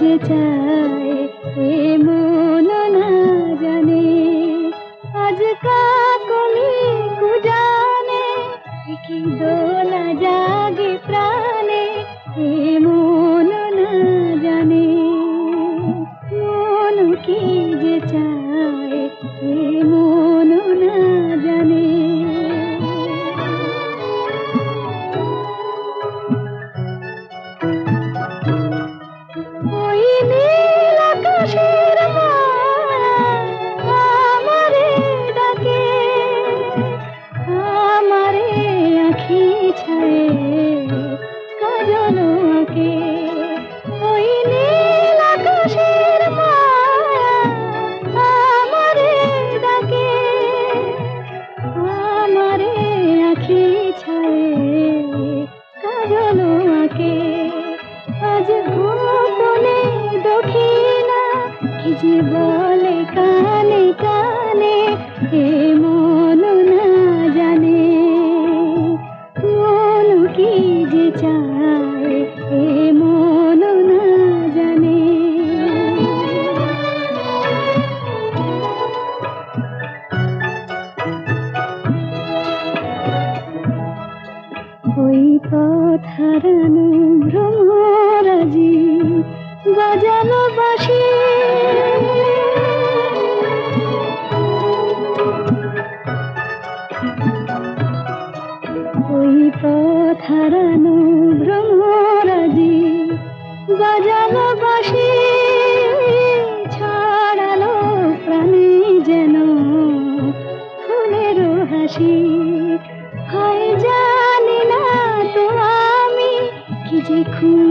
যে চায় এ মন না জানে। আজ কাকলি কুজানে কি দোলা জাগে প্রাণে এ মন না জানে। মন কি যে চায় এ মন না জানে। ওই নীল আকাশের মায়া আমারে ডাকে, আমারে আঁখি ছায়ে কাজল আঁকে। ওই নীল আকাশের মায়া আমারে ডাকে, আমারে আঁখি ছায়ে কাজল আঁকে। আজ গোপনে দক্ষিণা কি যে বলে কানে কানে এ মন না জানে। মন কি যে চায় এ মন না জানে। ওই পথ হারানো ভ্রমরাজি বাজালো বাঁশি, ওই পথ হারানো ভ্রমরাজি বাজালো বাঁশি। ছড়ালো প্রাণে যেন ফুলের হাসি। হয় জানি না তো আমি কি যে খুন